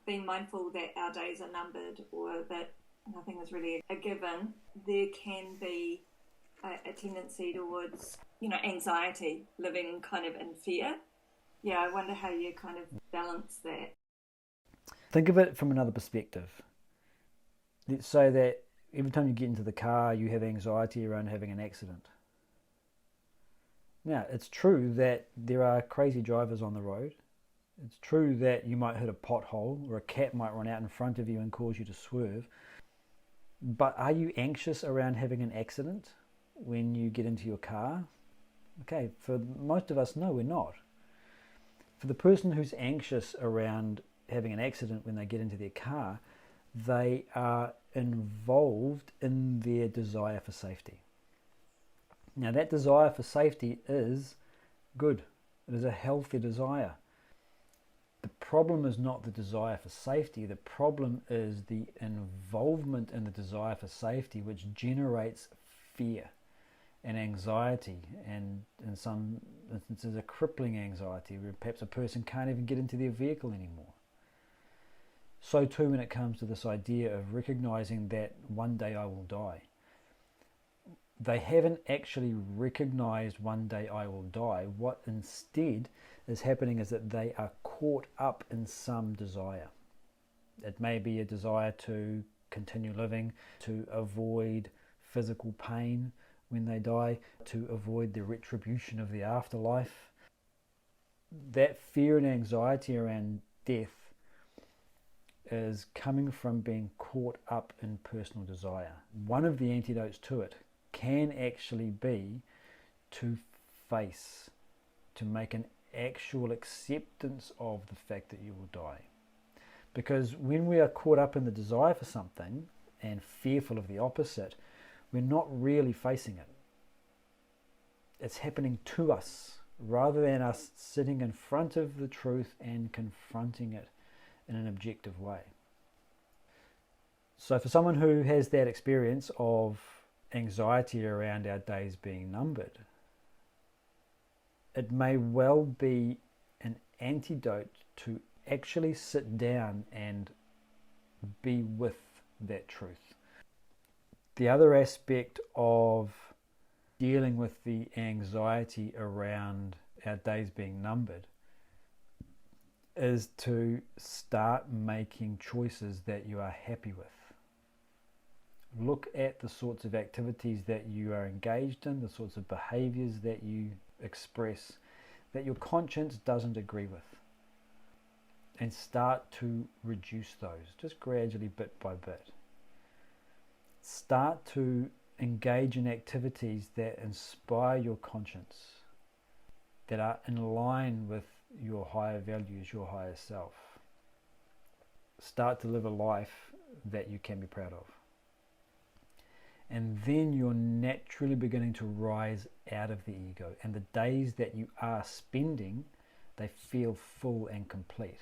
being mindful that our days are numbered or that nothing is really a given, there can be a tendency towards, anxiety, living kind of in fear. Yeah, I wonder how you kind of balance that. Think of it from another perspective. Let's say that every time you get into the car, you have anxiety around having an accident. Now, it's true that there are crazy drivers on the road. It's true that you might hit a pothole or a cat might run out in front of you and cause you to swerve. But are you anxious around having an accident when you get into your car? Okay, for most of us, no, we're not. For the person who's anxious around having an accident when they get into their car, they are involved in their desire for safety. Now, that desire for safety is good. It is a healthy desire. The problem is not the desire for safety. The problem is the involvement in the desire for safety, which generates fear and anxiety, and in some instances a crippling anxiety where perhaps a person can't even get into their vehicle anymore. So too when it comes to this idea of recognizing that one day I will die. They haven't actually recognized one day I will die. What instead is happening is that they are caught up in some desire. It may be a desire to continue living, to avoid physical pain when they die, to avoid the retribution of the afterlife. That fear and anxiety around death is coming from being caught up in personal desire. One of the antidotes to it can actually be to face, to make an actual acceptance of the fact that you will die. Because when we are caught up in the desire for something and fearful of the opposite, we're not really facing it. It's happening to us rather than us sitting in front of the truth and confronting it in an objective way. So for someone who has that experience of anxiety around our days being numbered, it may well be an antidote to actually sit down and be with that truth. The other aspect of dealing with the anxiety around our days being numbered is to start making choices that you are happy with. Look at the sorts of activities that you are engaged in, the sorts of behaviors that you express that your conscience doesn't agree with, and start to reduce those, just gradually, bit by bit. Start to engage in activities that inspire your conscience, that are in line with your higher values, your higher self. Start to live a life that you can be proud of. And then you're naturally beginning to rise out of the ego. And the days that you are spending, they feel full and complete.